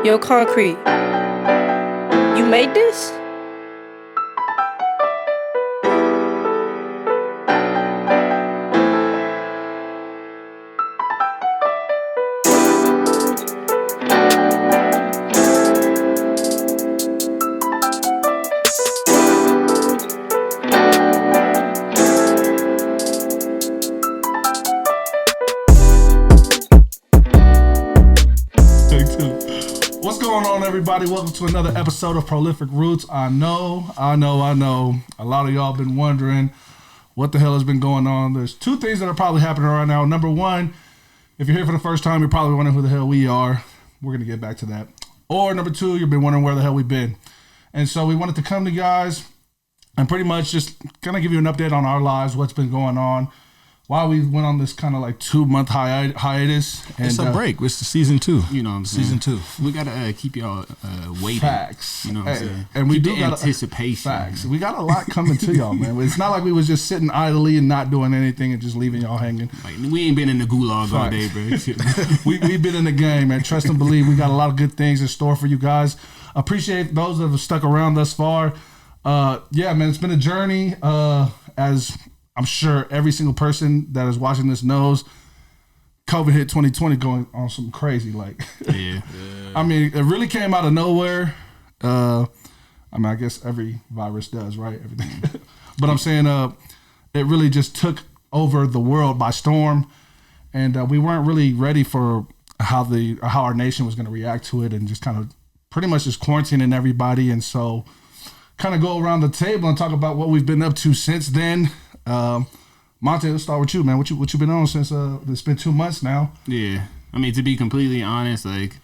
Yo, Concrete, you made this? Everybody, welcome to another episode of Prolific Roots. I know. A lot of y'all been wondering what the hell has been going on. There's two things that are probably happening right now. Number one, if you're here for the first time, you're probably wondering who the hell we are. We're going to get back to that. Or number two, you've been wondering where the hell we've been. And so we wanted to come to you guys and pretty much just kind of give you an update on our lives, what's been going on, why we went on this kind of like 2-month hiatus. And, it's a break. It's the season 2. You know what I'm saying? Season 2. We got to keep y'all waiting. Facts. You know what I'm saying? And we keep do the got anticipation. Facts. We got a lot coming to y'all, man. It's not like we was just sitting idly and not doing anything and just leaving y'all hanging. Like, we ain't been in the gulag all day, bro. We've been in the game, man. Trust and believe. We got a lot of good things in store for you guys. Appreciate those that have stuck around thus far. Yeah, man, it's been a journey. As I'm sure every single person that is watching this knows, COVID hit 2020 going on some crazy. Like, yeah. I mean, it really came out of nowhere. I mean, I guess every virus does, right? Everything. But I'm saying it really just took over the world by storm. And we weren't really ready for how our nation was going to react to it, and just kind of pretty much just quarantining everybody. And so kind of go around the table and talk about what we've been up to since then. Monte, let's start with you, man. What you been on since it's been 2 months now? Yeah. I mean, to be completely honest, like,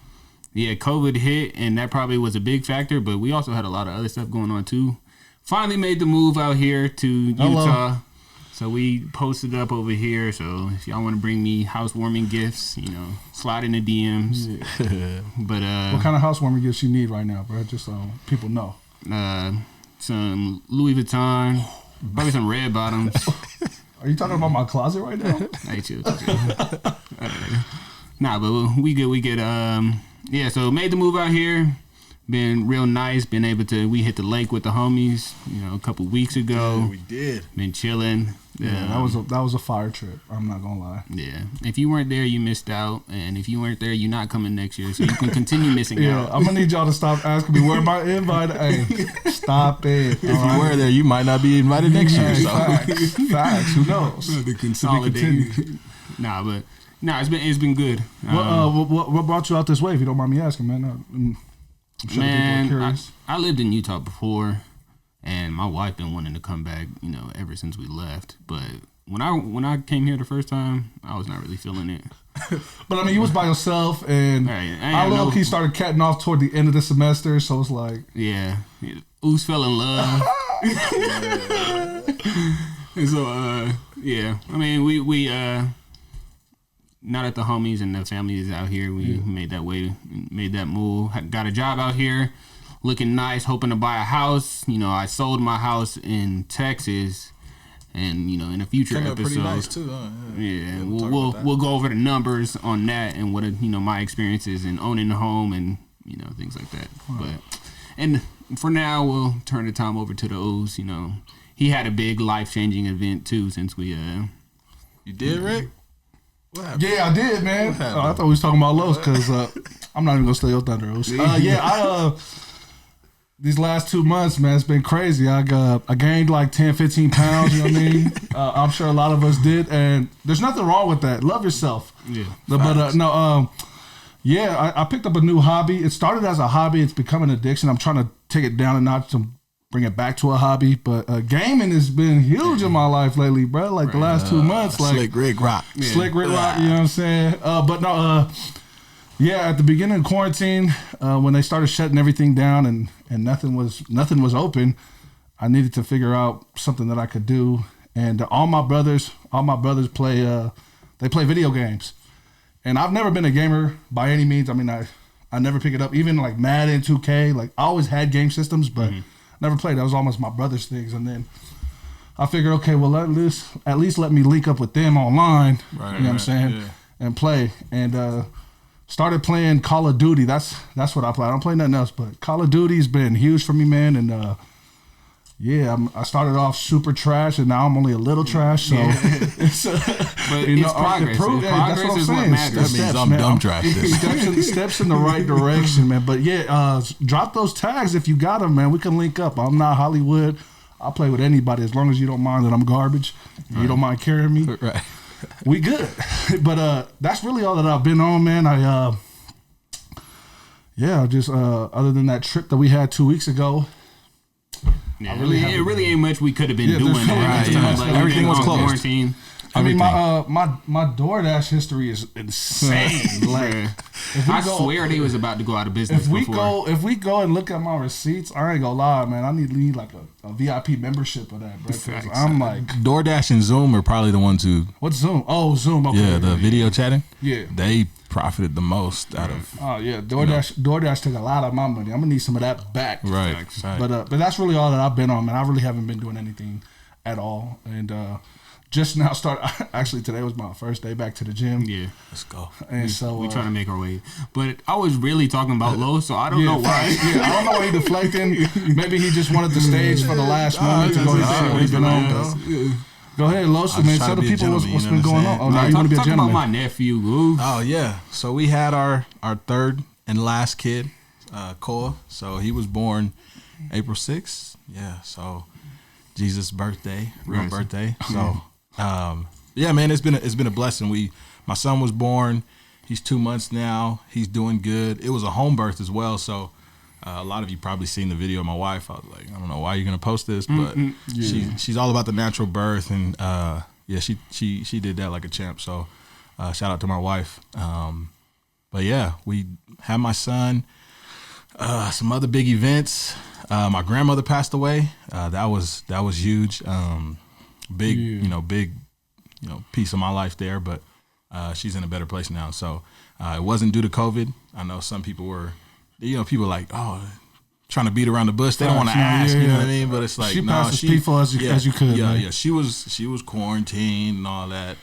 yeah, COVID hit, and that probably was a big factor, but we also had a lot of other stuff going on too. Finally made the move out here to Utah. Hello. So we posted up over here. So if y'all want to bring me housewarming gifts, slide in the DMs. Yeah. But what kind of housewarming gifts you need right now, bro? Just so people know. Some Louis Vuitton. Probably some red bottoms. Are you talking about my closet right now? Hey, chill. Nah, but we good. Yeah, so made the move out here. Been real nice. Been able to, we hit the lake with the homies, a couple weeks ago. Yeah, we did. Been chilling. Yeah, that was a fire trip. I'm not gonna lie. Yeah, if you weren't there, you missed out, and if you weren't there, you're not coming next year, so you can continue missing out. Yeah, I'm gonna need y'all to stop asking me where my invite. Hey, stop it. If you were there, you might not be invited next year. So. Facts. Who knows? The consolidate. It's been good. What brought you out this way? If you don't mind me asking, man. I'm sure people are curious. I lived in Utah before. And my wife been wanting to come back, ever since we left. But when I came here the first time, I was not really feeling it. But I mean, you was by yourself, and I low-key started catting off toward the end of the semester, so it's like, yeah, Oos fell in love. And so yeah, I mean, we now that the homies and the family is out here, we made that move, got a job out here. Looking nice, hoping to buy a house. I sold my house in Texas, and in a future Turned episode, out pretty nice too, huh? Yeah, we'll go over the numbers on that and what my experiences in owning a home and things like that. Wow. And for now, we'll turn the time over to the O's. He had a big life-changing event too since we. You did, Rick? What happened? Yeah, I did, man. I thought we was talking about Lowe's because I'm not even gonna steal your thunder, O's. These last 2 months, man, it's been crazy. I gained like 10, 15 pounds, you know what I mean? I'm sure a lot of us did, and there's nothing wrong with that. Love yourself. Yeah. I picked up a new hobby. It started as a hobby. It's become an addiction. I'm trying to take it down a notch to bring it back to a hobby, but gaming has been huge in my life lately, bro. Like the last 2 months. Like Slick Rick Rock. Yeah. Slick Rick Rock, you know what I'm saying? Yeah, at the beginning of quarantine, when they started shutting everything down and nothing was open, I needed to figure out something that I could do. And all my brothers play video games, and I've never been a gamer by any means. I mean, I never pick it up, even like Madden, 2K. Like I always had game systems, but never played. That was almost my brother's things. And then I figured, okay, well at least let me link up with them online. Right, you know what I'm saying? Yeah. And play. And started playing Call of Duty. That's what I play. I don't play nothing else, but Call of Duty's been huge for me, man. And I started off super trash, and now I'm only a little trash. So it's but it's progress. Progress is what matters. That means I'm dumb trash. Steps in the right direction, man. But drop those tags if you got them, man. We can link up. I'm not Hollywood. I'll play with anybody as long as you don't mind that I'm garbage. You don't mind carrying me. Right. We good. But that's really all that I've been on, man. Just other than that trip that we had 2 weeks ago. Yeah, it really ain't much we could have been doing. Everything was closed. Quarantine. I mean, my DoorDash history is insane. I swear they was about to go out of business. If we go and look at my receipts, I ain't gonna lie, man. I need like a VIP membership of that, bro. I'm like DoorDash and Zoom are probably the ones who. What's Zoom? Oh, Zoom. Okay, yeah, the video chatting. Yeah, they profited the most out of. Oh yeah, DoorDash took a lot of my money. I'm gonna need some of that back. Right. But that's really all that I've been on, man. I really haven't been doing anything at all, and just now actually today was my first day back to the gym. Yeah, let's go. And so we trying to make our way. But I was really talking about Low, so I don't know why. I don't know why he deflecting. Maybe he just wanted the stage for the last moment to go and say what he's been on. Go ahead, Los, man. Tell the people what's been going on. Oh, now you want to be a gentleman. Talk about my nephew. Ooh. Oh yeah. So we had our third and last kid, Cole. So he was born April 6th. Yeah. So Jesus' birthday, real birthday. So. Man, it's been a blessing. My son was born. He's 2 months now. He's doing good. It was a home birth as well. So a lot of you probably seen the video of my wife. I was like, I don't know why you're gonna post this, but she's all about the natural birth, and she did that like a champ. So shout out to my wife. But yeah, we had my son. Some other big events. My grandmother passed away. That was huge. Big piece of my life there, but she's in a better place now. So it wasn't due to COVID. I know some people were, people like, trying to beat around the bush. They don't want to ask, you know what I mean? But it's like, she passed as peaceful as you could. Yeah, man. yeah. She was quarantined and all that,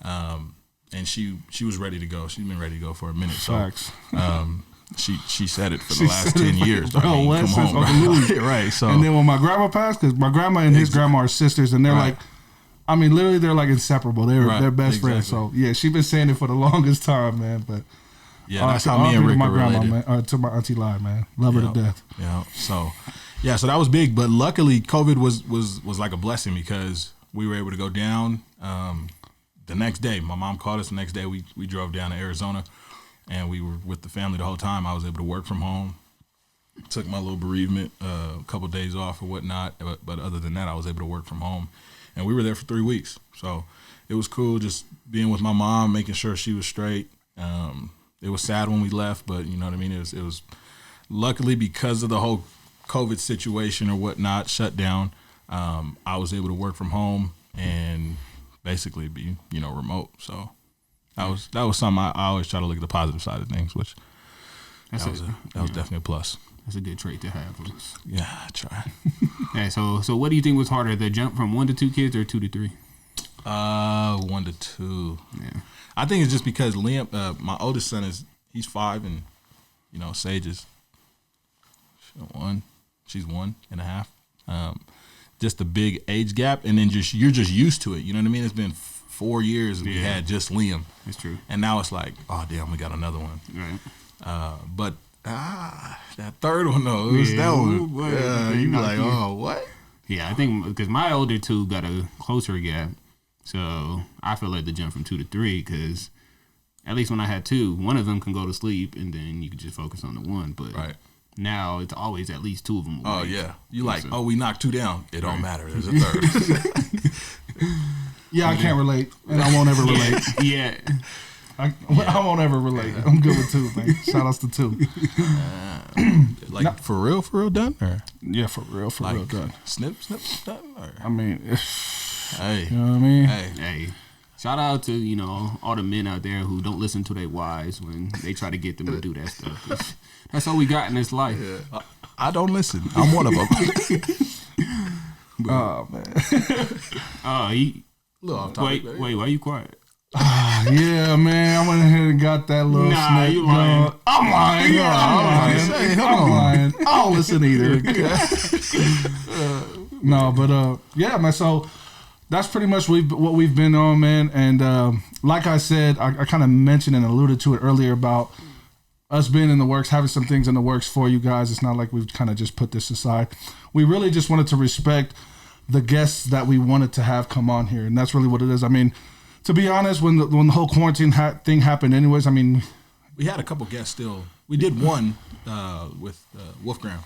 and she was ready to go. She's been ready to go for a minute. Facts. So she said it for the last 10 years. Come home, right. So and then when my grandma passed, because my grandma and his grandma are sisters, and they're like, I mean, literally, they're like inseparable. They're best friends. So yeah, she's been saying it for the longest time, man. But yeah, that's how me and Rick my are grandma, related. man, to my auntie Lai, man, love her to death. Yeah. So that was big. But luckily, COVID was like a blessing because we were able to go down. The next day, my mom called us. The next day, we drove down to Arizona. And we were with the family the whole time. I was able to work from home. Took my little bereavement, a couple of days off or whatnot. But other than that, I was able to work from home. And we were there for 3 weeks. So it was cool just being with my mom, making sure she was straight. It was sad when we left, but you know what I mean? It was luckily because of the whole COVID situation or whatnot, shut down, I was able to work from home and basically be, remote. So that was something I always try to look at the positive side of things, which that was definitely a plus. That's a good trait to have. Yeah, I try. Yeah. So what do you think was harder, the jump from 1 to 2 kids or 2 to 3? 1 to 2. Yeah. I think it's just because Liam, my oldest son he's 5, and Sage is 1. She's 1.5. Just a big age gap, and then you're just used to it. You know what I mean? It's been 4 years and we had just Liam. It's true. And now it's like, oh damn, we got another one. Right. But that third one though, it was that one. You be like, oh what? Yeah, I think because my older two got a closer gap, so I feel like the jump from 2 to 3 because at least when I had 2, one of them can go to sleep and then you can just focus on the one. But now it's always at least 2 of them awake. Oh yeah, you like, we knocked 2 down. It don't matter. There's a third. Yeah, I can't relate, and I won't ever relate. Yeah. I won't ever relate. I'm good with 2, man. Shout outs to 2. For real done? Or? Yeah, for real done. Snip done? Or? I mean, hey. You know what I mean? Hey. Shout out to, all the men out there who don't listen to their wives when they try to get them to do that stuff. That's all we got in this life. Yeah. I don't listen. I'm one of them. Oh, man. Oh, little off topic, wait, why are you quiet? Yeah, man, I went ahead and got that little Nah, snake you lying. going. I'm lying. Yeah, I'm lying. I don't listen either. No, but yeah, man. So that's pretty much what we've been on, man. And like I said, I kind of mentioned and alluded to it earlier about us being in the works, having some things in the works for you guys. It's not like we've kind of just put this aside. We really just wanted to respect the guests that we wanted to have come on here, and that's really what it is. I mean, to be honest, when the whole quarantine thing happened, anyways, I mean, we had a couple guests still. We did one with Wolfgram.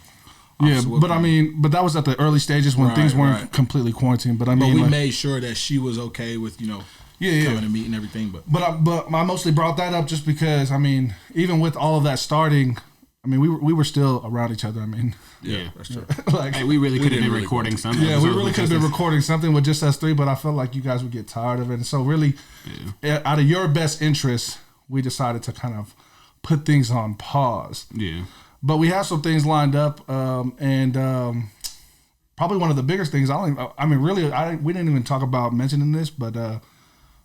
Yeah, but I mean, but that was at the early stages when things weren't completely quarantined. But I mean, we made sure that she was okay with coming and meet and everything. But I mostly brought that up just because I mean, even with all of that starting, I mean, we were still around each other. I mean, yeah, that's true. Like, hey, we really could have been recording something. Yeah, we really could have been recording something with just us three, but I felt like you guys would get tired of it. And so really, out of your best interest, we decided to kind of put things on pause. Yeah. But we have some things lined up, and probably one of the biggest things. We didn't even talk about mentioning this, but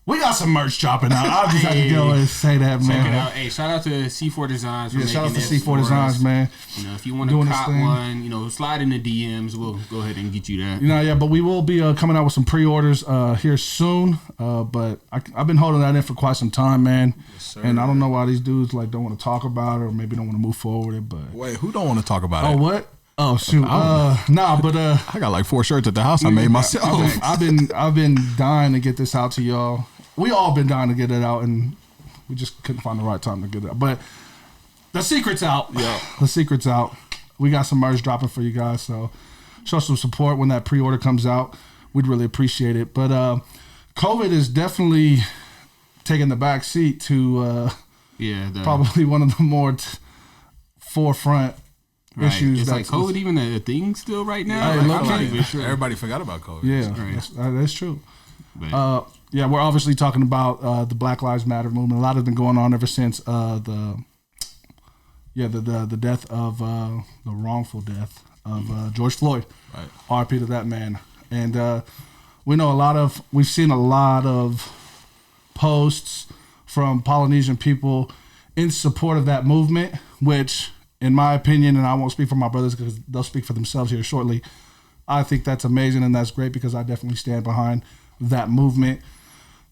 we got some merch dropping out. I'll just have to go and say that, man. Check it out. Hey, shout out to C4 Designs. Yeah, shout out to C4 Designs, man. You know, if you want to cop one, slide in the DMs. We'll go ahead and get you that. Yeah, but we will be coming out with some pre-orders here soon. But I've been holding that in for quite some time, man. Yes, sir. And I don't know why these dudes don't want to talk about it or maybe don't want to move forward with it. But wait, who don't want to talk about it? Oh, what? Oh shoot! I got like 4 shirts at the house I made myself. I've been dying to get this out to y'all. We all been dying to get it out, and we just couldn't find the right time to get it out. But the secret's out. Yeah, the secret's out. We got some merch dropping for you guys, so show some support when that pre-order comes out. We'd really appreciate it. But COVID is definitely taking the back seat to probably one of the more forefront issues. It's like COVID even a thing still right now. Everybody forgot about COVID. Yeah, that's true. But, we're obviously talking about the Black Lives Matter movement. A lot has been going on ever since the death of the wrongful death of George Floyd. Right. RP to that man. And we've seen a lot of posts from Polynesian people in support of that movement, which, in my opinion, and I won't speak for my brothers because they'll speak for themselves here shortly, I think that's amazing and that's great because I definitely stand behind that movement.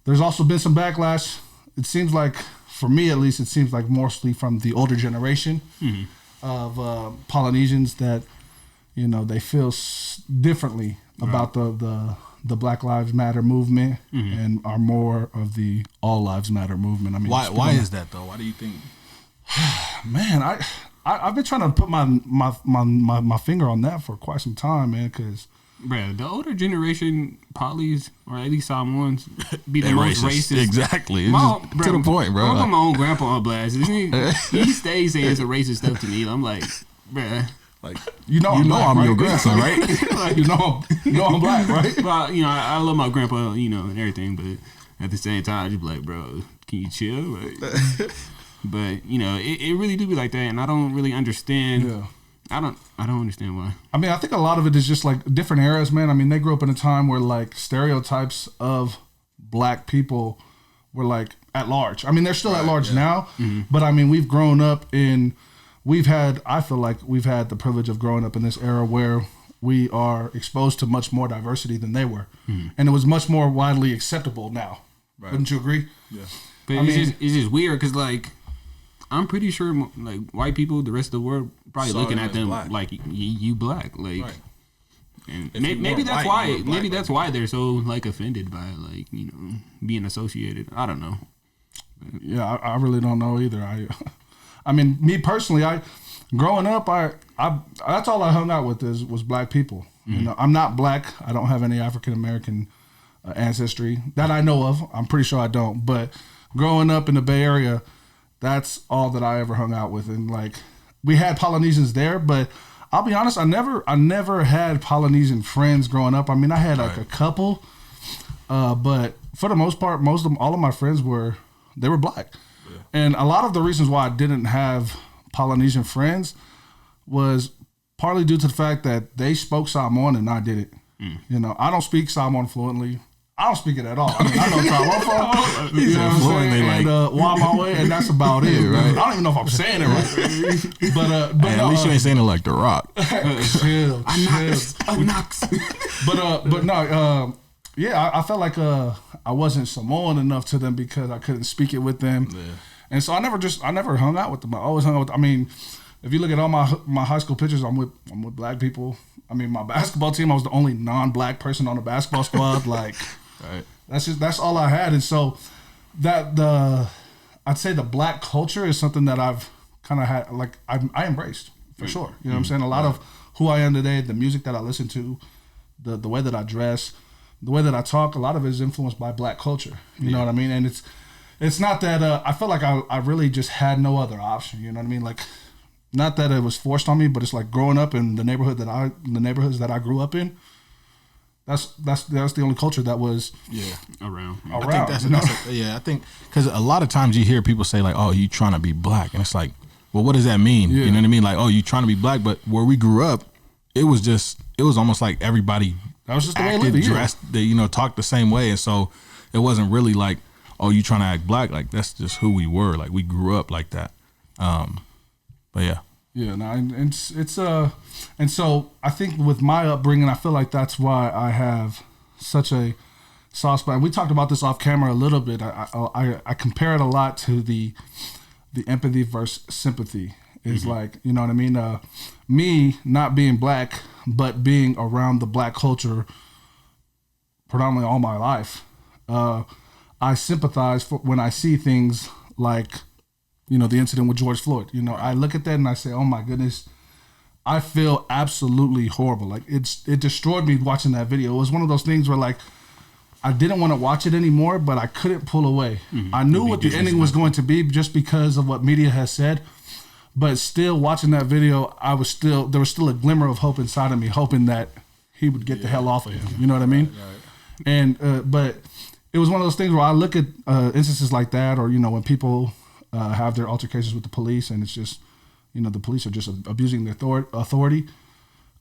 There's also been some backlash. It seems like, for me at least, it seems like mostly from the older generation of Polynesians that, they feel differently about the Black Lives Matter movement and are more of the All Lives Matter movement. I mean, why is that though? Why do you think? Man, I've been trying to put my finger on that for quite some time, man, because bruh, the older generation polys, or at least Samoans, be the most racist. Exactly. To the point, bro. I'm put my own grandpa on blast. He stays saying some racist stuff to me. I'm like, bruh. Like, I'm your grandson, right? Like, I'm black, right? Well, I love my grandpa, and everything, but at the same time, I just be like, bro, can you chill? Like, but, it really do be like that, and I don't really understand. Yeah. I don't understand why. I mean, I think a lot of it is just like different eras, man. I mean, they grew up in a time where like stereotypes of black people were like at large. I mean, they're still at large now, but I mean, we've grown up I feel like we've had the privilege of growing up in this era where we are exposed to much more diversity than they were. And it was much more widely acceptable now. Right. Wouldn't you agree? Yeah. But it's just weird because like, I'm pretty sure like white people, the rest of the world, probably looking at them black. Like you black, like, right. And maybe that's why. Maybe that's why they're so like offended by like being associated. I don't know. Yeah, I really don't know either. I mean, me personally, growing up, I that's all I hung out with was black people. I'm not black. I don't have any African American ancestry that I know of. I'm pretty sure I don't. But growing up in the Bay Area, that's all that I ever hung out with. And like, we had Polynesians there, but I'll be honest, I never had Polynesian friends growing up. I mean, I had like a couple, but for the most part, all of my friends were black. Yeah. And a lot of the reasons why I didn't have Polynesian friends was partly due to the fact that they spoke Samoan and I didn't. I don't speak Samoan fluently. I don't speak it at all. I mean, I know Tawofa, you know what I'm Floyd, saying, like- and Wamawe, and that's about it. right. I don't even know if I'm saying it right. But Hey, no, at least you ain't saying it like The Rock. chill. But no, yeah, I felt like I wasn't Samoan enough to them because I couldn't speak it with them, and so I never hung out with them. I always hung out with. I mean, if you look at all my high school pictures, I'm with black people. I mean, my basketball team, I was the only non-black person on the basketball squad. Like, Right. that's all I had, and so I'd say the black culture is something that I've kind of had, like I embraced for sure. You know what I'm saying? A lot of who I am today, the music that I listen to, the way that I dress, the way that I talk, a lot of it is influenced by black culture. You know what I mean? And it's not that I felt like I really just had no other option. You know what I mean? Like, not that it was forced on me, but it's like growing up in the neighborhood the neighborhoods that I grew up in. That's the only culture that was around. I think I think because a lot of times you hear people say like, "Oh, you trying to be black," and it's like, well, what does that mean? Yeah. You know what I mean? Like, oh, you trying to be black, but where we grew up, it was almost like everybody That was just the way acted, of living. dressed, they, talked the same way, and so it wasn't really like, oh, you trying to act black. Like, that's just who we were. Like, we grew up like that. But yeah. Yeah, no, and and so I think with my upbringing, I feel like that's why I have such a soft spot. And we talked about this off camera a little bit. I compare it a lot to the empathy versus sympathy. Is like, you know what I mean? Me not being black, but being around the black culture predominantly all my life, I sympathize when I see things like, the incident with George Floyd. I look at that and I say, oh my goodness, I feel absolutely horrible. Like, it destroyed me watching that video. It was one of those things where, like, I didn't want to watch it anymore, but I couldn't pull away. I knew what the ending was going to be just because of what media has said. But still, watching that video, there was still a glimmer of hope inside of me, hoping that he would get the hell off of him. You know what I mean? Right. And but it was one of those things where I look at instances like that, or when people have their altercations with the police, and it's just, the police are just abusing their authority.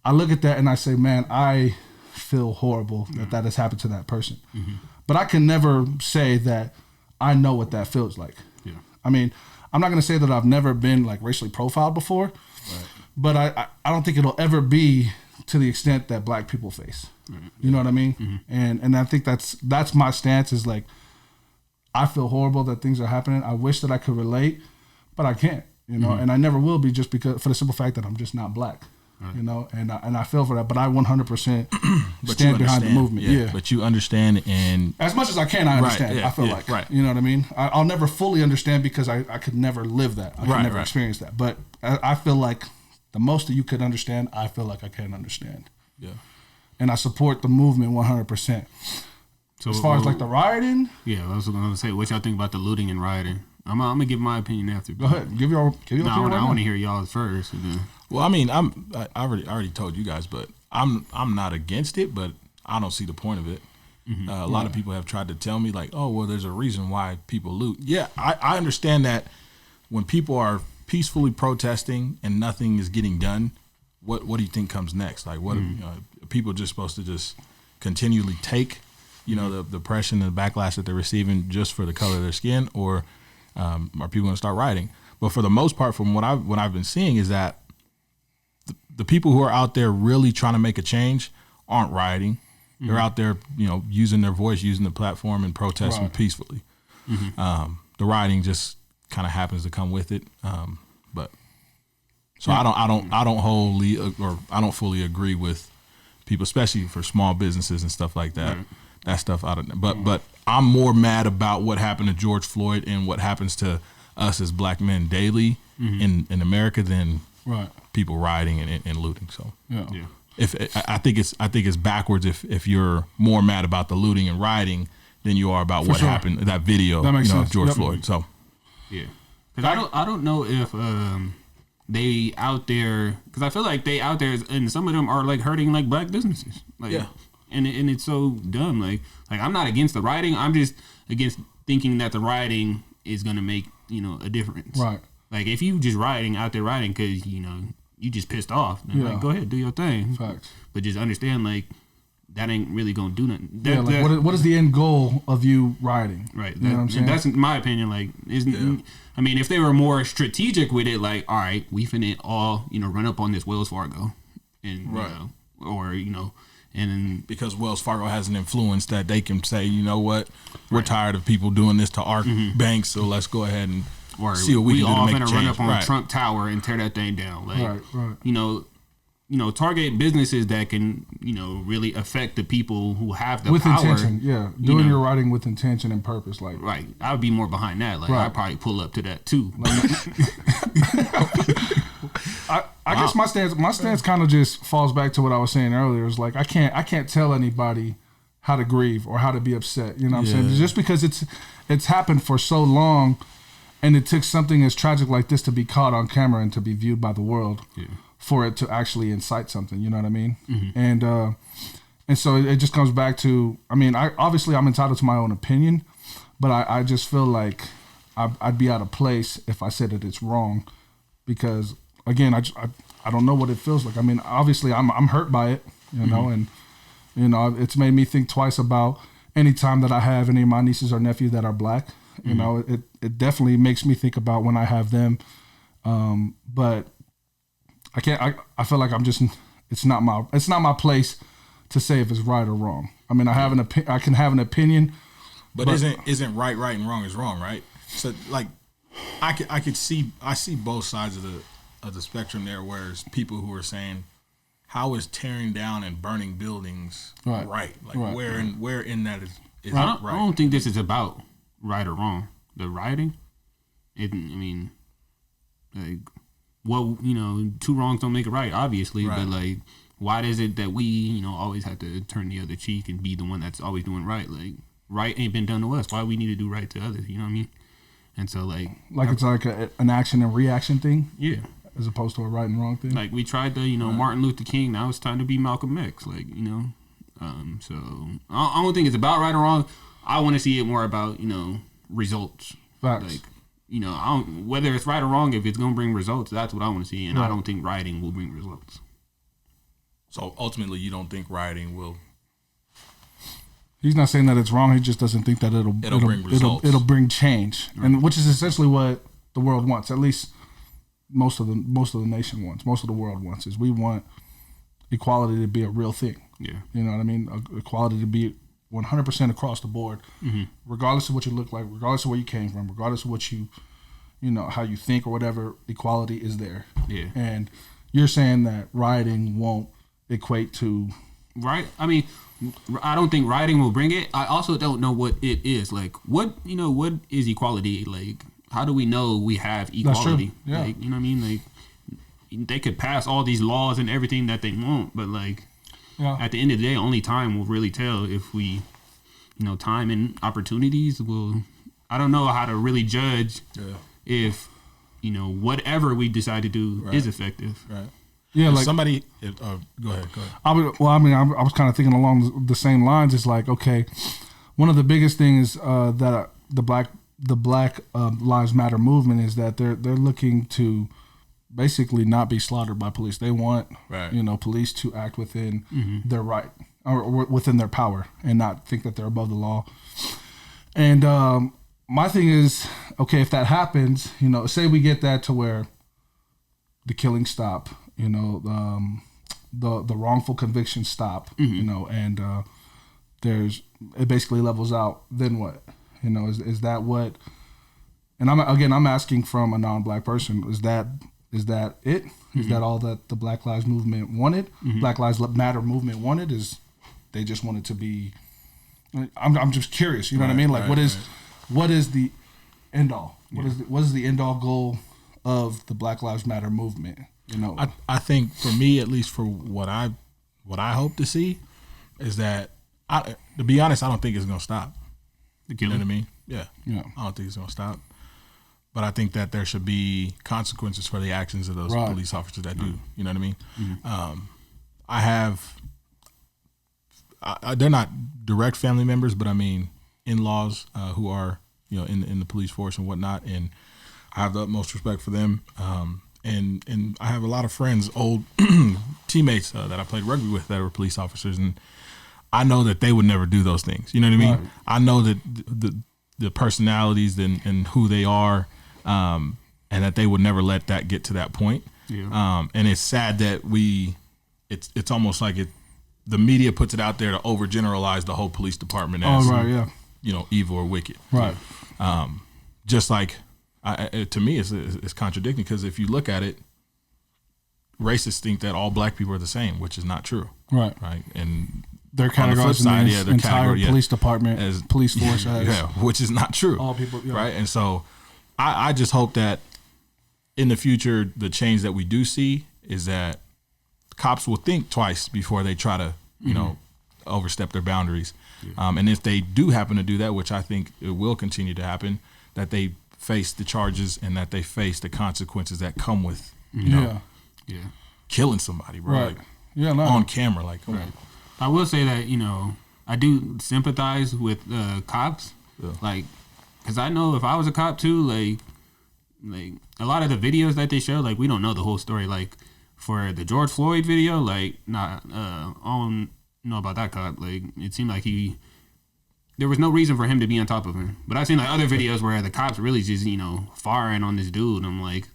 I look at that and I say, man, I feel horrible that has happened to that person. Mm-hmm. But I can never say that I know what that feels like. Yeah. I mean, I'm not going to say that I've never been like racially profiled before, right, but I don't think it'll ever be to the extent that black people face. Right. You know what I mean? Mm-hmm. And I think that's my stance, is like, I feel horrible that things are happening. I wish that I could relate, but I can't, mm-hmm, and I never will be, just because, for the simple fact that I'm just not black, right, and I feel for that, but I 100% stand behind the movement. Yeah. But you understand, and as much as I can, I understand. Right, yeah, I feel like, right, you know what I mean? I'll never fully understand because I could never live that. I could never experience that. But I feel like the most that you could understand, I feel like I can understand. Yeah. And I support the movement 100%. So as far as like the rioting, I was going to say, what y'all think about the looting and rioting? I'm gonna give my opinion after. Go ahead, give your opinion. I want to hear y'all's first. Well, I mean, I already told you guys, but I'm not against it, but I don't see the point of it. Mm-hmm. A lot of people have tried to tell me like, oh, well, there's a reason why people loot. Yeah, I understand that when people are peacefully protesting and nothing is getting done, what do you think comes next? Like, what are people just supposed to just continually take, the oppression and the backlash that they're receiving just for the color of their skin, or are people going to start rioting? But for the most part, from what I've been seeing, is that the people who are out there really trying to make a change aren't rioting. Mm-hmm. They're out there, using their voice, using the platform, and protesting peacefully. Mm-hmm. The rioting just kind of happens to come with it. But so I don't fully agree with people, especially for small businesses and stuff like that. Right. That stuff I don't. But I'm more mad about what happened to George Floyd and what happens to us as black men daily, mm-hmm, in America than people rioting and looting. So if I think it's backwards if you're more mad about the looting and rioting than you are about what happened, that video, of George Floyd. So because I don't know if they out there, because I feel like they out there, and some of them are like hurting like black businesses. Like, and it's so dumb. Like I'm not against the rioting. I'm just against thinking that the rioting is gonna make a difference. Right. Like, if you just out there rioting because you just pissed off, then like, go ahead, do your thing. Facts. But just understand, like, that ain't really gonna do nothing. Yeah, like what is the end goal of you rioting? Right. You know what I'm saying? That's my opinion. Like, I mean, if they were more strategic with it, like, all right, we finna all, run up on this Wells Fargo, and or and then because Wells Fargo has an influence that they can say, you know what, we're tired of people doing this to our banks, so let's go ahead and see what we can do to make a change. Run up on Trump Tower and tear that thing down. Like, target businesses that can, really affect the people who have the with power. Intention, yeah. Doing your writing with intention and purpose, like right. I would be more behind that. Like I'd probably pull up to that too. I guess my stance kind of just falls back to what I was saying earlier. It's like I can't tell anybody how to grieve or how to be upset. You know what I'm saying? Just because it's happened for so long, and it took something as tragic like this to be caught on camera and to be viewed by the world. Yeah. For it to actually incite something, you know what I mean? Mm-hmm. And so it just comes back to, I mean, I'm entitled to my own opinion, but I just feel like I'd be out of place if I said that it's wrong, because again, I don't know what it feels like. I mean, obviously I'm hurt by it, you know, and it's made me think twice about any time that I have any of my nieces or nephews that are black. You know, it definitely makes me think about when I have them, but. I feel like it's not my place to say if it's right or wrong. I mean, I can have an opinion, but isn't right and wrong is wrong, right? So like, I see both sides of the spectrum there. Whereas people who are saying, how is tearing down and burning buildings right? Like where in that is right? I don't think this is about right or wrong. The rioting, like. Well, two wrongs don't make it right, obviously. Right. But like, why is it that we, always have to turn the other cheek and be the one that's always doing right? Like, right ain't been done to us. Why we need to do right to others? You know what I mean? And so like it's like an action and reaction thing. Yeah. As opposed to a right and wrong thing. Like we tried to, Martin Luther King. Now it's time to be Malcolm X. Like, so I don't think it's about right or wrong. I want to see it more about results. Facts. Like. Whether it's right or wrong, if it's going to bring results, that's what I want to see. And I don't think rioting will bring results. So ultimately, you don't think rioting will? He's not saying that it's wrong. He just doesn't think that it'll bring results. It'll bring change, and which is essentially what the world wants. At least most of the nation wants. Most of the world wants is we want equality to be a real thing. Yeah, you know what I mean. Equality to be 100% across the board, regardless of what you look like, regardless of where you came from, regardless of what you how you think or whatever, equality is there. Yeah. And you're saying that rioting won't equate to... Right. I mean, I don't think rioting will bring it. I also don't know what it is. Like, what is equality? Like, how do we know we have equality? That's true. Yeah. Like, you know what I mean? Like, they could pass all these laws and everything that they want, but like, at the end of the day, only time will really tell if we, time and opportunities will. I don't know how to really judge if, whatever we decide to do is effective. Right. Yeah, like somebody. Go ahead. I was kind of thinking along the same lines. It's like, okay, one of the biggest things that the Black Lives Matter movement is that they're looking to basically not be slaughtered by police. They want police to act within their right or within their power and not think that they're above the law. And my thing is, okay, if that happens, say we get that to where the killings stop, the wrongful convictions stop, and it basically levels out. Then what? Is that what? And I'm asking from a non-black person. Is that it? Is that all that the Black Lives Movement wanted? Black Lives Matter movement wanted? Is they just wanted to be? I'm just curious. You know what I mean? Like, what is the end all? What is the end all goal of the Black Lives Matter movement? I think for me, at least for what I hope to see, is that to be honest, I don't think it's gonna stop. You know what I mean? Yeah. I don't think it's gonna stop. But I think that there should be consequences for the actions of those police officers that do. You know what I mean? I have. They're not direct family members, but I mean in-laws who are in the police force and whatnot, and I have the utmost respect for them. And I have a lot of friends, old teammates that I played rugby with that were police officers, and I know that they would never do those things. You know what I mean? Right. I know that the personalities and who they are, and that they would never let that get to that point. Yeah. And it's sad that it's almost like the media puts it out there to overgeneralize the whole police department as, evil or wicked. Right. Just like, to me, it's contradicting, because if you look at it, racists think that all black people are the same, which is not true. Right. Right. And they're categorizing the entire police department as police force as which is not true. all people. Yeah. Right. And so I just hope that in the future, the change that we do see is that cops will think twice before they try to, overstep their boundaries. Yeah. And if they do happen to do that, which I think it will continue to happen, that they face the charges and that they face the consequences that come with, killing somebody, bro. Right. Like, on camera, like, come on. I will say that, I do sympathize with cops, like, because I know if I was a cop too, like a lot of the videos that they show, like, we don't know the whole story. Like, for the George Floyd video, like, I don't know about that cop. Like, it seemed like there was no reason for him to be on top of him. But I've seen like other videos where the cops really just, firing on this dude. And I'm like,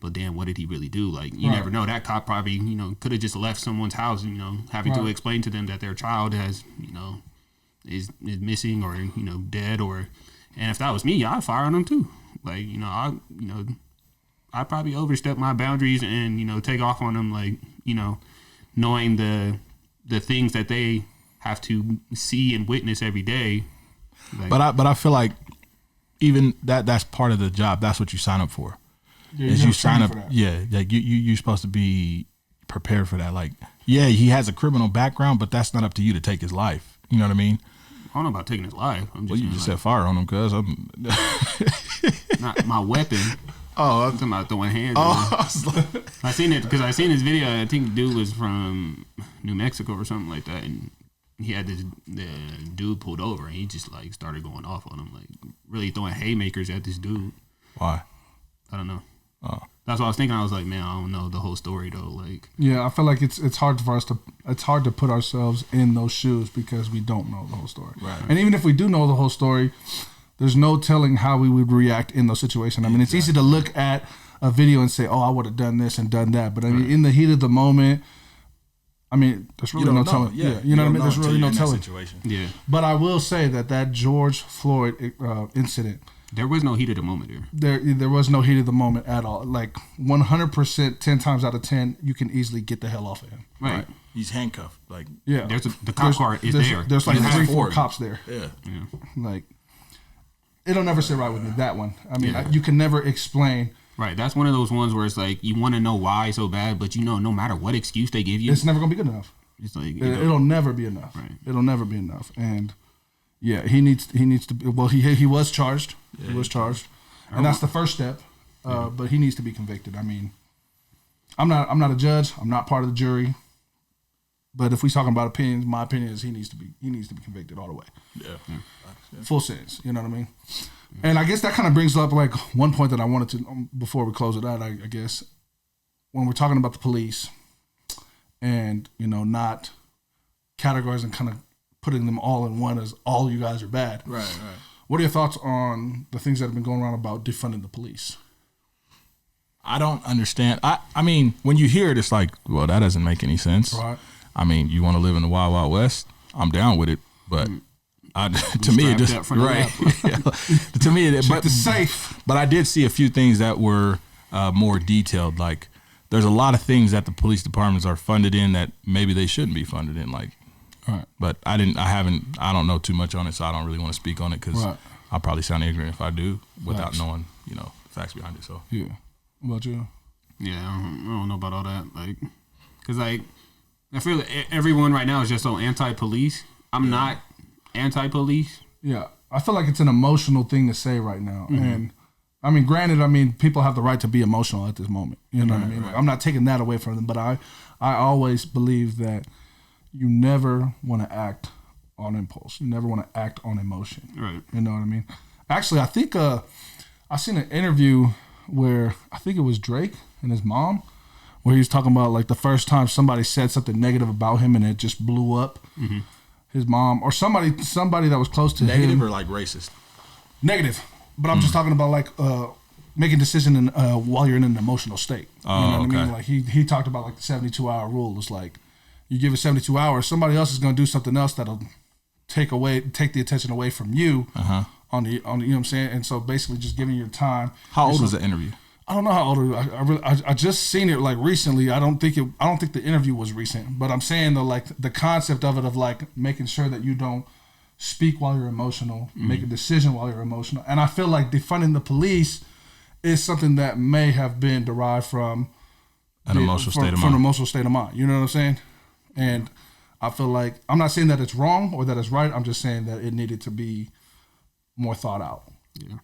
but damn, what did he really do? Like, you never know. That cop probably, could have just left someone's house, having to explain to them that their child has, is missing or, dead. And if that was me, I'd fire on them too. Like, I'd probably overstep my boundaries and, take off on them, like, knowing the things that they have to see and witness every day. Like, but I feel like even that's part of the job. That's what you sign up for. Yeah, you sign up. Yeah, like you're supposed to be prepared for that. Like, yeah, he has a criminal background, but that's not up to you to take his life. You know what I mean? I don't know about taking his life. I'm just you just set fire on him, cuz. Not my weapon. Oh, I'm talking about throwing hands. Oh, I seen it because I seen his video. I think the dude was from New Mexico or something like that, and he had the dude pulled over, and he just like started going off on him, like really throwing haymakers at this dude. Why? I don't know. Oh. That's what I was thinking. I was like, man, I don't know the whole story though. Like, yeah, I feel like it's hard for us to put ourselves in those shoes because we don't know the whole story. Right. And even if we do know the whole story, there's no telling how we would react in those situations. I mean, it's easy to look at a video and say, "Oh, I would have done this and done that," but I mean, in the heat of the moment, I mean, there's really no telling. Yeah, you know what I mean. There's really no telling. Yeah. But I will say that George Floyd incident. There was no heat of the moment there. There was no heat of the moment at all. Like 100%, 10 times out of 10, you can easily get the hell off of him. Right. He's handcuffed. Like, yeah. The cop car is there. There's like 3-4 cops there. Yeah. Like, it'll never sit right with me, that one. I mean, you can never explain. Right. That's one of those ones where it's like you want to know why so bad, but no matter what excuse they give you, it's never going to be good enough. It's like it'll never be enough. Right. It'll never be enough. And yeah, he needs to be, well, he was charged. He was charged. And that's the first step. But he needs to be convicted. I mean, I'm not a judge. I'm not part of the jury. But if we're talking about opinions, my opinion is he needs to be convicted all the way. Yeah. Full sentence. You know what I mean? And I guess that kind of brings up like one point that I wanted to, before we close it out, I guess, when we're talking about the police and, not categorizing, kind of putting them all in one as all you guys are bad. Right. What are your thoughts on the things that have been going around about defunding the police? I don't understand. I mean, when you hear it, it's like, well, that doesn't make any sense. Right. I mean, you want to live in the Wild Wild West? I'm down with it, but to me, it just right. To me, but it's safe. But I did see a few things that were more detailed. Like, there's a lot of things that the police departments are funded in that maybe they shouldn't be funded in. Like, right. But I don't know too much on it, so I don't really want to speak on it because I'll probably sound ignorant if I do without knowing, the facts behind it. So yeah. What about you? Yeah, I don't know about all that. Like, because I feel like everyone right now is just so anti-police. I'm not anti-police. Yeah, I feel like it's an emotional thing to say right now, and I mean, granted, people have the right to be emotional at this moment. You know what I mean? Like, I'm not taking that away from them, but I always believe that you never want to act on impulse. You never want to act on emotion. Right. You know what I mean? Actually, I think I seen an interview where I think it was Drake and his mom, where he was talking about like the first time somebody said something negative about him and it just blew up. his mom or somebody that was close to Negative him. or like racist? Negative. But I'm just talking about like making decision while you're in an emotional state. You know what I mean? Like he talked about like the 72-hour rule. It's like you give it 72 hours, somebody else is going to do something else that'll take the attention away from you on the you know what I'm saying? And so basically just giving your time. How old was the interview? I don't know how old it was. I just seen it like recently. I don't think the interview was recent, but I'm saying though, like the concept of it, of like making sure that you don't speak while you're emotional, make a decision while you're emotional. And I feel like defunding the police is something that may have been derived from an emotional state of mind. From an emotional state of mind. You know what I'm saying? And I feel like, I'm not saying that it's wrong or that it's right. I'm just saying that it needed to be more thought out. Yeah.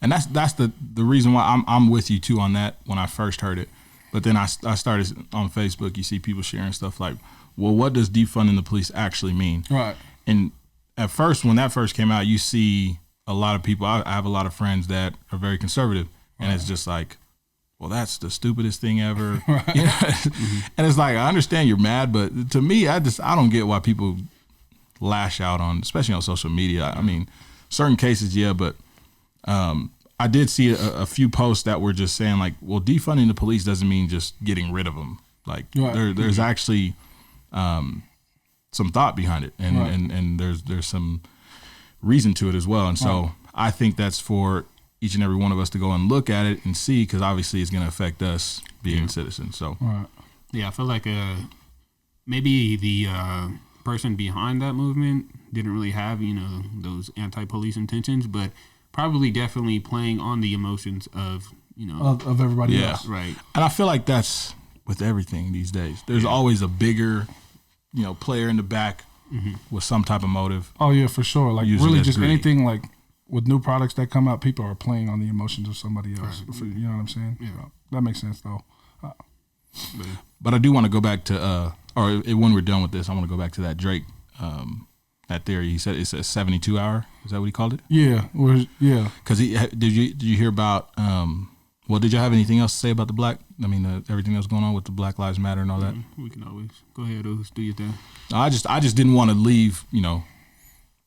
And that's the reason why I'm with you too on that when I first heard it. But then I started on Facebook, you see people sharing stuff like, well, what does defunding the police actually mean? Right. And at first, when that first came out, you see a lot of people, I have a lot of friends that are very conservative, and it's just like, well, that's the stupidest thing ever. Right. You know? And it's like, I understand you're mad, but to me, I don't get why people lash out on, especially on social media. I mean, certain cases, yeah, but I did see a few posts that were just saying like, well, defunding the police doesn't mean just getting rid of them. Like there's actually some thought behind it, and there's some reason to it as well. And so I think that's for each and every one of us to go and look at it and see, because obviously it's going to affect us being citizens. So yeah, I feel like maybe the person behind that movement didn't really have those anti-police intentions, but probably definitely playing on the emotions of of everybody else. Right. And I feel like that's with everything these days. There's always a bigger player in the back with some type of motive. Oh yeah, for sure. Like Usually really that's just greedy. anything like with new products that come out, people are playing on the emotions of somebody else. Right. You know what I'm saying? Yeah. So, that makes sense though. But I do want to go back to, when we're done with this, I want to go back to that Drake, that theory. He said it's a 72 hour. Is that what he called it? Yeah. Yeah. Because did you hear about? Did you have anything else to say about everything that was going on with the Black Lives Matter and all that? We can always go ahead, do your thing. I just didn't want to leave.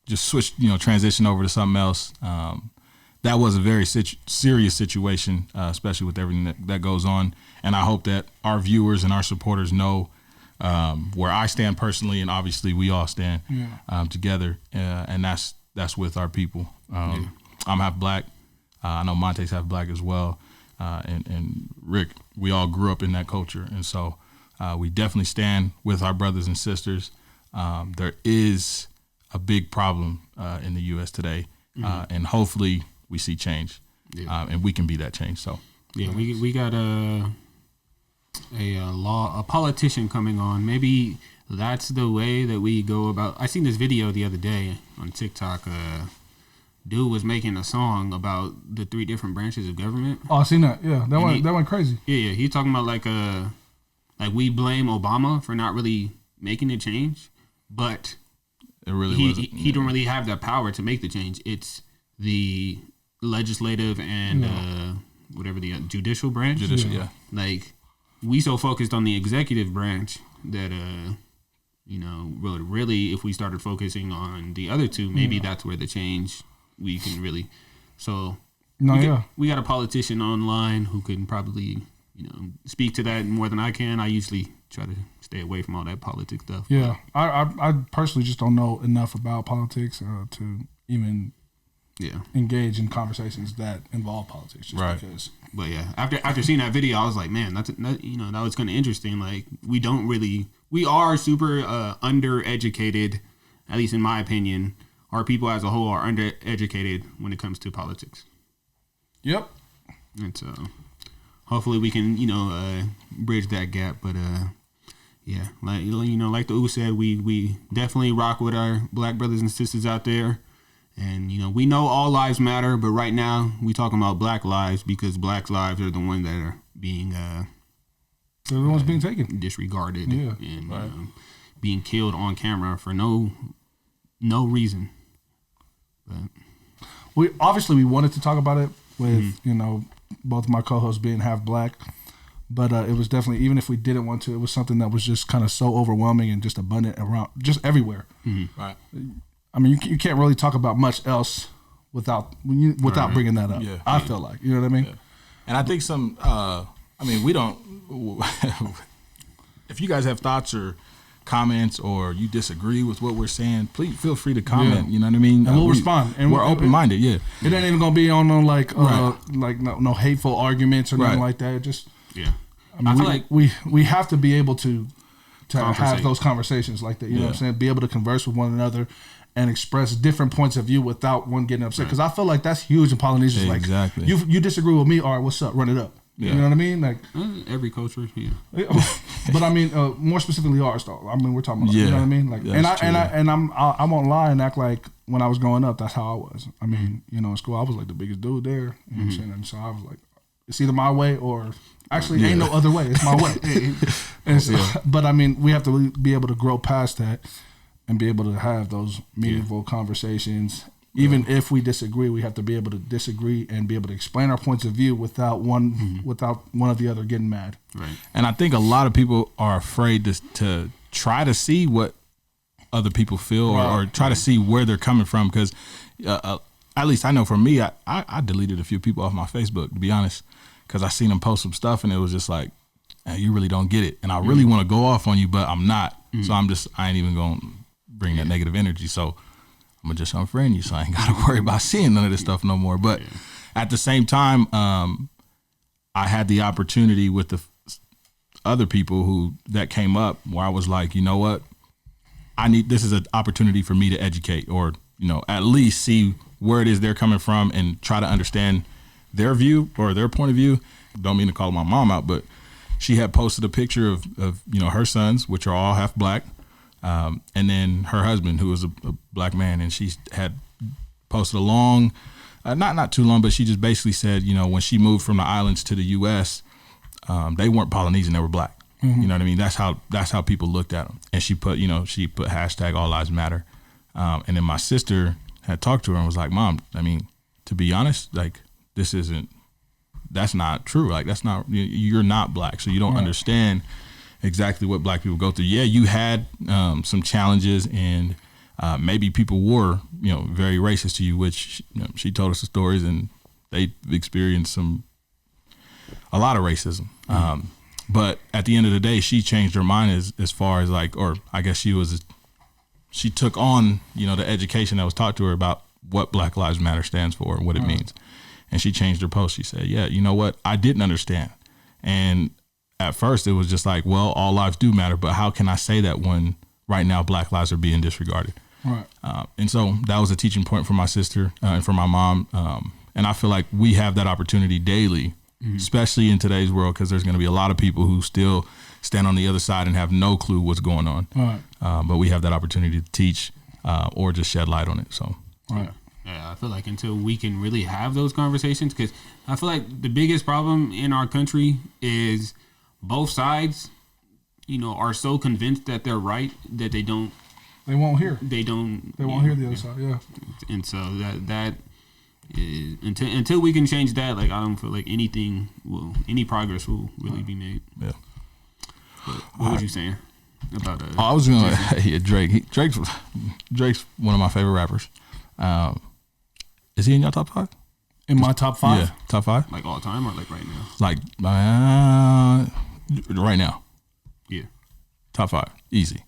Just switch. Transition over to something else. That was a very serious situation, especially with everything that goes on. And I hope that our viewers and our supporters know where I stand personally, and obviously we all stand together, and that's with our people. I'm half black. I know Monte's half black as well, and Rick. We all grew up in that culture, and so we definitely stand with our brothers and sisters. There is a big problem in the U.S. today, and hopefully we see change, and we can be that change. So we got a politician coming on. Maybe that's the way that we go about. I seen this video the other day on TikTok. Dude was making a song about the 3 different branches of government. Oh, I seen that. Yeah, that went crazy. Yeah. He talking about like we blame Obama for not really making a change, but it really he don't really have the power to make the change. It's the legislative and whatever the judicial branch. Yeah. Like we so focused on the executive branch that really if we started focusing on the other 2, maybe that's where the change we can really. So we got a politician online who can probably speak to that more than I can. I usually try to stay away from all that politics stuff. Yeah, I personally just don't know enough about politics to even engage in conversations that involve politics. Just right. Because. But yeah, after seeing that video, I was like, man, that was kind of interesting. Like we are super undereducated, at least in my opinion. Our people as a whole are undereducated when it comes to politics. Yep. And so hopefully we can bridge that gap. But yeah, like the U said, we definitely rock with our black brothers and sisters out there. And, we know all lives matter, but right now we talking about black lives because black lives are the ones that are being they're the ones being taken, disregarded, and being killed on camera for no reason. But we wanted to talk about it with both my co-hosts being half black, But it was definitely, even if we didn't want to, it was something that was just kind of so overwhelming and just abundant around, just everywhere. Right. I mean, you can't really talk about much else without bringing that up. Yeah. I feel like, you know what I mean? Yeah. And I think we don't, if you guys have thoughts or comments or you disagree with what we're saying, please feel free to comment. You know what I mean? And we'll respond. And we're open-minded. Yeah. It ain't even gonna be on no no hateful arguments or nothing like that. Just I mean, feel like we have to be able to have those conversations like that. You know what I'm saying? Be able to converse with one another and express different points of view without one getting upset. Because I feel like that's huge in Polynesia. Like, exactly. You disagree with me? All right, what's up? Run it up. Yeah. You know what I mean? Like every culture, but I mean, more specifically ours, though. I mean, we're talking about, you know what I mean? Like, I won't lie and act like when I was growing up, that's how I was. I mean, you know, in school, I was like the biggest dude there. You know what I'm saying? And so I was like, it's either my way or actually ain't no other way. It's my way. And so, but I mean, we have to be able to grow past that and be able to have those meaningful conversations. Even if we disagree, we have to be able to disagree and be able to explain our points of view without one of the other getting mad. Right. And I think a lot of people are afraid to try to see what other people feel or try to see where they're coming from. Because at least I know for me, I deleted a few people off my Facebook, to be honest, because I seen them post some stuff and it was just like, hey, you really don't get it. And I really want to go off on you, but I'm not. So I ain't even going to bring that negative energy. So I'm gonna just unfriend you, so I ain't gotta worry about seeing none of this stuff no more. But at the same time, I had the opportunity with the other people that came up where I was like, you know what, this is an opportunity for me to educate, or you know, at least see where it is they're coming from and try to understand their view or their point of view. Don't mean to call my mom out, but she had posted a picture of you know, her sons, which are all half black. And then her husband, who was a black man, and she had posted a long, not too long, but she just basically said, you know, when she moved from the islands to the U.S., they weren't Polynesian, they were black. You know what I mean? That's how people looked at them. And she put hashtag All Lives Matter. And then my sister had talked to her and was like, Mom, I mean, to be honest, like that's not true. Like you're not black, so you don't understand exactly what black people go through. Yeah, you had some challenges, and maybe people were, you know, very racist to you, which she told us the stories, and they experienced a lot of racism. But at the end of the day, she changed her mind as far as like, or I guess she took on, you know, the education that was taught to her about what Black Lives Matter stands for and what it means. And she changed her post. She said, yeah, you know what? I didn't understand. And at first, it was just like, well, all lives do matter, but how can I say that when right now Black lives are being disregarded? Right. And so that was a teaching point for my sister and for my mom. And I feel like we have that opportunity daily, especially in today's world, because there's going to be a lot of people who still stand on the other side and have no clue what's going on. Right. But we have that opportunity to teach or just shed light on it. So. Right. Yeah, I feel like until we can really have those conversations, because I feel like the biggest problem in our country is both sides, you know, are so convinced that they're right that they won't hear. They won't hear the other side. Yeah. And so that is, until we can change that, like I don't feel like any progress will really be made. Yeah. But what was you saying about I was gonna Drake. Drake's one of my favorite rappers. Is he in your top 5? In my top 5? Yeah, top 5. like all time or like right now? Like right now. Yeah. Top 5, easy.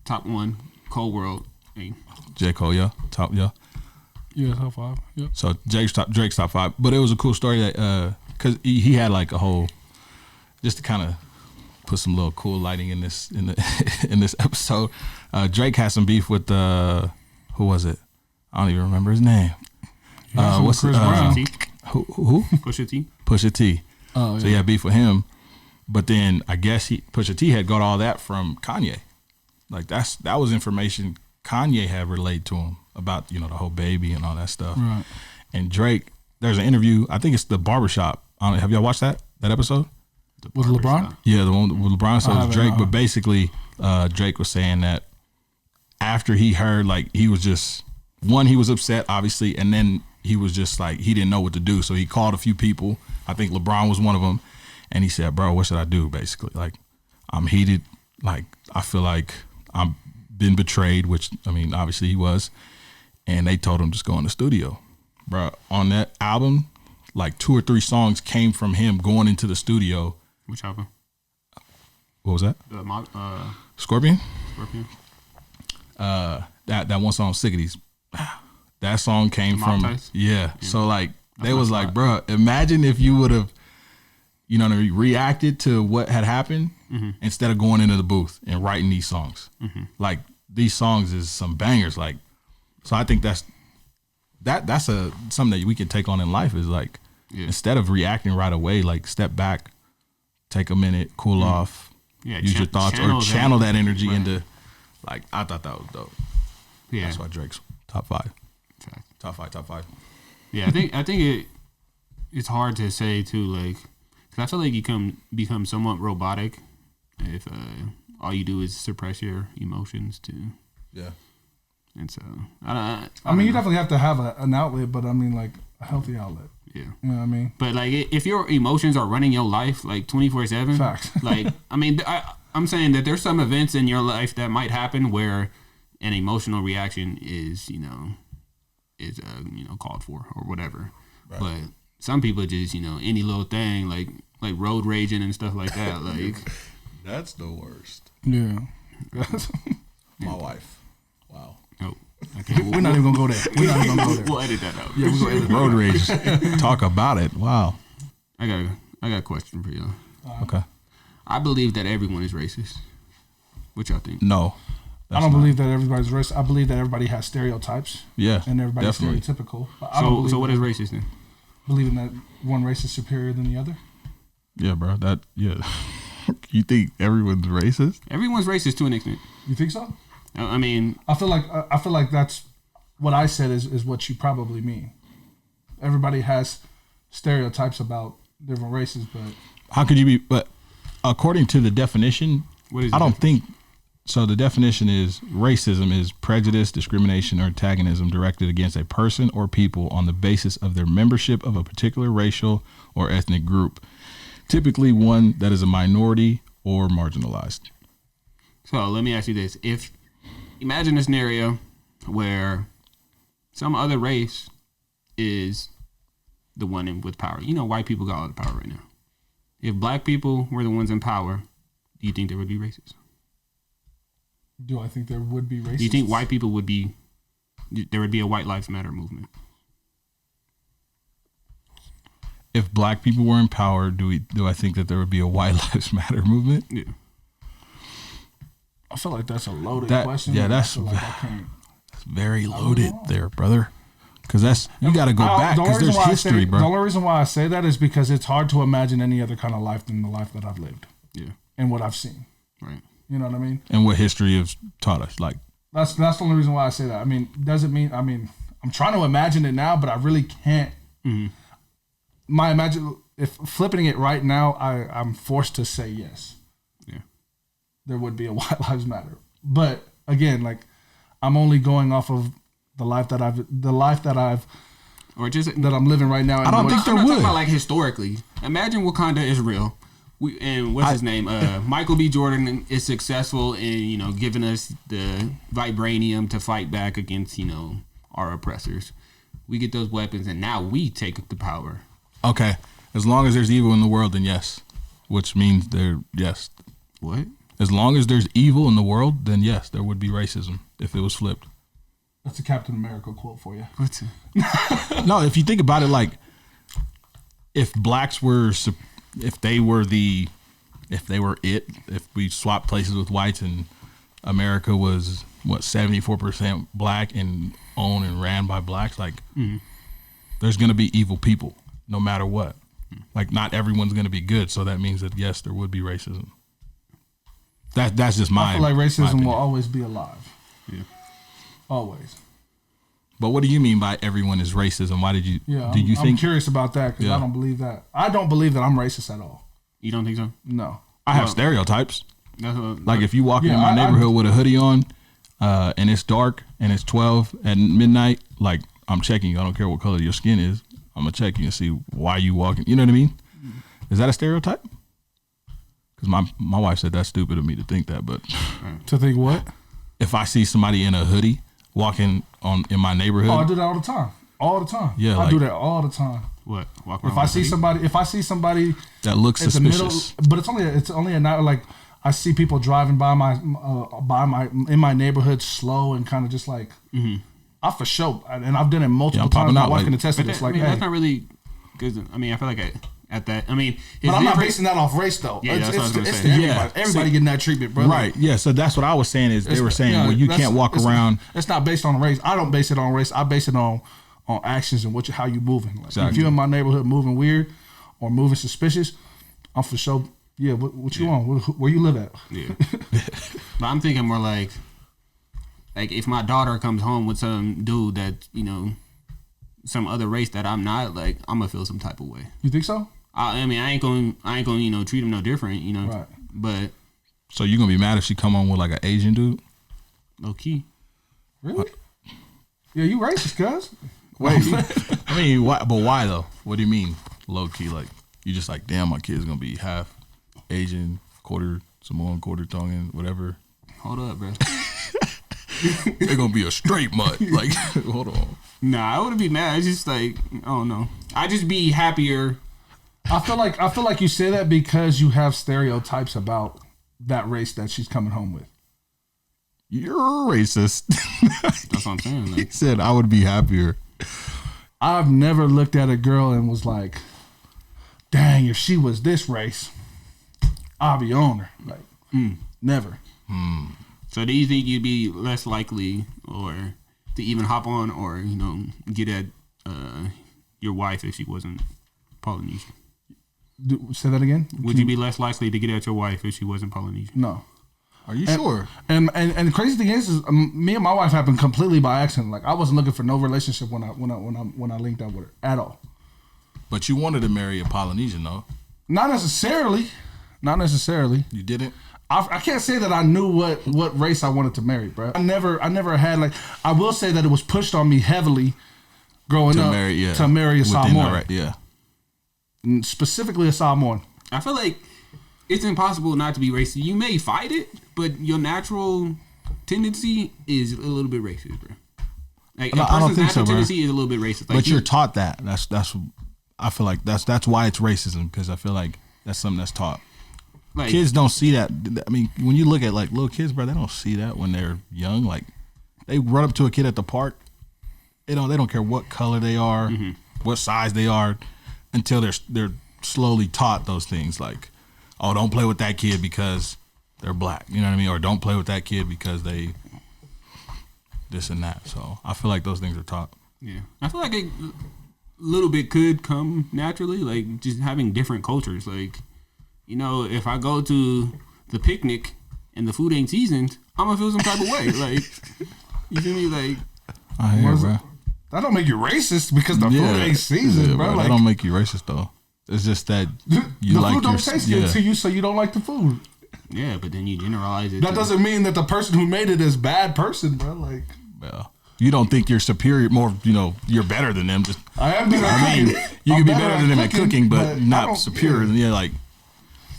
Top 1, Cold World. Hey. J. Cole, yeah. Top, yeah. Yeah, top 5. Yeah. So Drake's top 5. But it was a cool story that because he had like a whole, just to kind of put some little cool lighting in this in this episode. Drake had some beef with who was it? I don't even remember his name. What's Chris Brown? Who? Pusha T. Pusha T. Oh, yeah. So he had beef with him, but then I guess Pusha T had got all that from Kanye. Like that was information Kanye had relayed to him about, you know, the whole baby and all that stuff. Right. And Drake, there's an interview. I think it's the barbershop. Have y'all watched that episode? With LeBron? Yeah, the one with LeBron. So it's Drake, no. but basically Drake was saying that after he heard, like, he was just, he was upset, obviously, and then he was just like, he didn't know what to do. So he called a few people. I think LeBron was one of them. And he said, bro, what should I do? Basically, like, I'm heated. Like, I feel like I'm been betrayed, which, I mean, obviously he was. And they told him just go in the studio. Bro, on that album, like 2 or 3 songs came from him going into the studio. Which album? What was that? Scorpion. Scorpion? That one song, Sick of These. That song came from, yeah. So like, they was like, bro, imagine if you would have, you know, reacted to what had happened instead of going into the booth and writing these songs. Like, these songs is some bangers. Like, so I think that's something that we can take on in life is like, instead of reacting right away, like step back, take a minute, cool off, use your thoughts, or channel that energy into, like, I thought that was dope. Yeah, that's why Drake's top 5. Top five. Yeah, I think it's hard to say too, like, because I feel like you become somewhat robotic if all you do is suppress your emotions too. Yeah. And so I mean, you definitely have to have an outlet, but I mean, like, a healthy outlet. Yeah. You know what I mean? But like, if your emotions are running your life like 24/7, facts. Like, I mean, I'm saying that there's some events in your life that might happen where an emotional reaction is called for or whatever. Right. But some people just, any little thing like road raging and stuff like that. Like, that's the worst. Yeah. My wife. Wow. Oh, okay. We're not even gonna go there. We'll edit that out. Yeah, we're gonna edit road rage. Talk about it. Wow. I got a question for you. Okay. I believe that everyone is racist. What y'all think? No. I don't believe that everybody's racist. I believe that everybody has stereotypes. Yeah. And everybody's definitely stereotypical. So what is racist then? Believing that one race is superior than the other. Yeah, bro. You think everyone's racist? Everyone's racist to an extent. You think so? I mean, I feel like that's what I said is what you probably mean. Everybody has stereotypes about different races, but how could you be? But according to the definition, I don't think so. The definition is racism is prejudice, discrimination, or antagonism directed against a person or people on the basis of their membership of a particular racial or ethnic group, typically one that is a minority or marginalized. So let me ask you this: imagine a scenario where some other race is the one with power. White people got all the power right now. If black people were the ones in power, do you think there would be racists? Do I think there would be racists? Do you think white people there would be a White Lives Matter movement? If black people were in power, do I think that there would be a White Lives Matter movement? Yeah. I feel like that's a loaded question. Yeah, that's very loaded there, brother. Because you got to go back because there's history, bro. The only reason why I say that is because it's hard to imagine any other kind of life than the life that I've lived. Yeah. And what I've seen. Right. You know what I mean? And what history has taught us. Like, that's the only reason why I say that. I mean, I'm trying to imagine it now, but I really can't. Mm-hmm. If flipping it right now, I'm forced to say yes. Yeah. There would be a White Lives Matter. But again, like, I'm only going off of the life that I'm living right now. I don't think there I'm not would. talking about like historically. Imagine Wakanda is real. His name? Michael B. Jordan is successful in giving us the vibranium to fight back against our oppressors. We get those weapons, and now we take the power. Okay, as long as there's evil in the world, then yes, which means yes. What? As long as there's evil in the world, then yes, there would be racism if it was flipped. That's a Captain America quote for you. No, if you think about it, like, if blacks were, if we swapped places with whites and America was 74% black and owned and ran by blacks, like, there's gonna be evil people no matter what. Like, not everyone's gonna be good, so that means that yes, there would be racism. That's just my. I feel like racism will always be alive. Yeah. Always. But what do you mean by everyone is racism? Why did you? Yeah, I'm I'm curious about that because I don't believe that. I don't believe that I'm racist at all. You don't think so? No. I have stereotypes. Like, if you walk in my neighborhood with a hoodie on, and it's dark and it's 12 at midnight, like, I'm checking you. I don't care what color your skin is. I'm gonna check you and see why you walking. You know what I mean? Is that a stereotype? Because my wife said that's stupid of me to think that, but To think what? if I see somebody in a hoodie walking in my neighborhood, Oh, I do that all the time. All the time. Yeah, I like- do that all the time. What? Walk around If I with see hoodie? somebody that looks at the middle, suspicious. but it's only at night. Like I see people driving by in my neighborhood slow and kind of just like I for sure, and I've done it multiple I'm popping times. My out, wife like- can attest to But this. that, Like, I mean, hey, that's not really because I mean I feel like at that I mean but I'm not basing that off race though. Yeah, it's that's what I was gonna it's say. to everybody. Yeah. Everybody See- getting that treatment, bro. Right. Yeah. So that's what I was saying is they were saying, well, you can't walk around. It's not based on race. I don't base it on race. I base it on actions and how you moving. Like, Exactly. if you're in my neighborhood moving weird or moving suspicious, I'm for sure. Yeah, what you on? Where you live at? Yeah. But I'm thinking more like if my daughter comes home with some dude that, some other race that I'm not, like, I'm gonna feel some type of way. You think so? I mean, I ain't going treat him no different, Right. But So you're gonna be mad if she come on with like an Asian dude? low key. Really? Yeah, you racist, cuz. Wait. I mean, why? But why though? What do you mean low key? Like you just like, damn, my kid's gonna be half Asian, quarter Samoan, quarter Tongan, whatever. Hold up, bro. They're gonna be a straight mutt. Like, hold on. Nah, I wouldn't be mad. It's just like, I don't know. I'd just be happier. I feel like you say that because you have stereotypes about that race that she's coming home with. You're racist. That's what I'm saying. He Like, said I would be happier. I've never looked at a girl and was like, dang, if she was this race, I'll be on her. Like, never. so do you think you'd be less likely or to even hop on or, get at your wife if she wasn't Polynesian? Say that again? Would you be less likely to get at your wife if she wasn't Polynesian? No. Are you sure? And the crazy thing is me and my wife happened completely by accident. Like I wasn't looking for no relationship when I linked up with her at all. But you wanted to marry a Polynesian, though. Not necessarily. You didn't. I can't say that I knew what race I wanted to marry, bro. I never had like. I will say that it was pushed on me heavily growing up to marry a Samoan. Right, yeah. Specifically a Samoan. I feel like it's impossible not to be racist. You may fight it, but your natural tendency is a little bit racist, bro. Like No, a I don't person's think so, natural bro. tendency is a little bit racist. Like But you're taught that. That's. I feel like that's why it's racism, because I feel like that's something that's taught. like, Kids don't see that. I mean, when you look at like little kids, bro, they don't see that when they're young. Like they run up to a kid at the park. They don't care what color they are, what size they are, until they're slowly taught those things. Like, oh, don't play with that kid because they're black. You know what I mean? Or don't play with that kid because they this and that. So I feel like those things are taught. Yeah, I feel like a little bit could come naturally, like just having different cultures. Like, if I go to the picnic and the food ain't seasoned, I'm gonna feel some type of way. Like, you feel me? Like, I hear, bro. That don't make you racist because the food ain't seasoned, Yeah, bro. Like, that don't make you racist though. It's just that you the like food don't taste good to you, so you don't like the food. yeah, but then you generalize it. That doesn't mean that the person who made it is bad person, bro. Like, well, you don't think you're superior, more, you're better than them. Just I am better at I mean, cooking. you I'm can be better than them at cooking, but I not don't- superior. yeah. You're like,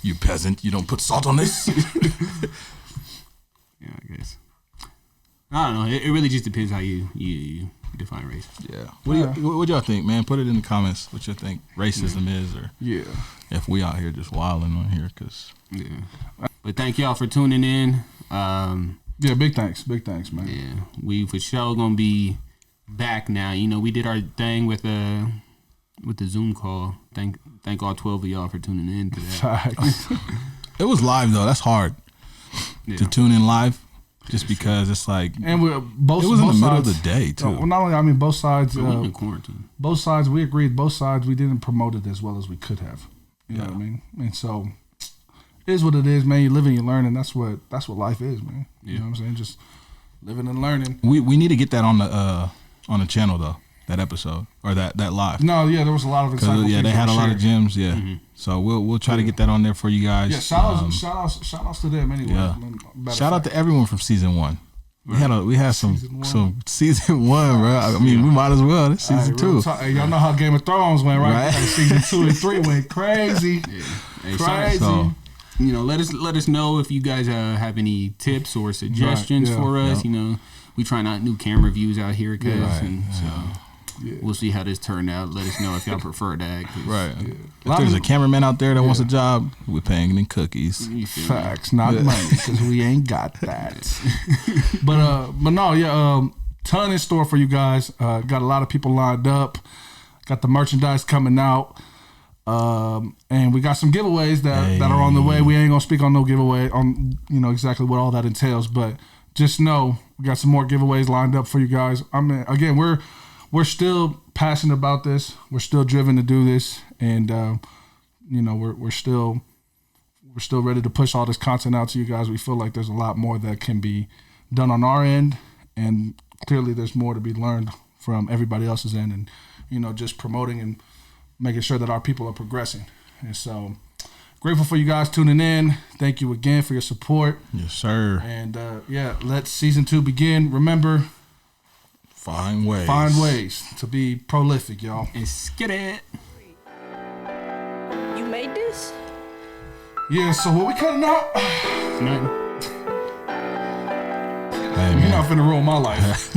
you peasant, you don't put salt on this. Yeah, I guess. I don't know. It really just depends how you define race. Yeah. What y'all think, man? Put it in the comments what you think racism is, or Yeah. if we out here just wilding on here, because Yeah. But thank y'all for tuning in. Yeah, big thanks, man. Yeah, we for sure gonna be back now. We did our thing with the Zoom call. Thank all 12 of y'all for tuning in to that. Facts. it was live though. That's hard Yeah. to tune in live, just because it's like And we're both. it was in the both middle of sides- the day too. Well, not only both sides. But we in quarantine. Both sides. We agreed. Both sides. We didn't promote it as well as we could have. You know Yeah. what I mean? And so, it is what it is, man. You live and you learn, and that's what life is, man. You know what I'm saying? Just living and learning. We need to get that on the channel though. That episode or that live. No, yeah, there was a lot of insightful Yeah, things they that had a were lot of shared. gems. Yeah, so we'll try to get that on there for you guys. Yeah, shout outs to them anyway. Yeah. Matter Shout of out fact. to everyone from season 1. We had some season 1, bro. I mean, we might as well. This season Hey, real 2. talk. Hey, y'all know how Game of Thrones went, right? Right. Hey, season 2 and 3 went crazy. Hey, Crazy. So let us know if you guys have any tips or suggestions for us. We trying out new camera views out here, we'll see how this turned out. Let us know if y'all prefer that. Right. If there's a cameraman out there that wants a job, we're paying in cookies. Facts, not money, because we ain't got that. but no, ton in store for you guys. Got a lot of people lined up. Got the merchandise coming out. And we got some giveaways that are on the way. We ain't gonna speak on no giveaway on exactly what all that entails, but just know we got some more giveaways lined up for you guys. I mean, again, we're still passionate about this. We're still driven to do this, and we're still ready to push all this content out to you guys. We feel like there's a lot more that can be done on our end, and clearly there's more to be learned from everybody else's end, and just promoting and making sure that our people are progressing. And so grateful for you guys tuning in. Thank you again for your support. Yes, sir. And let season 2 begin. Remember, find ways to be prolific, y'all. Let's get it. You made this? Yeah, so what we cutting out? Nothing. Hey, You're not finna ruin my life.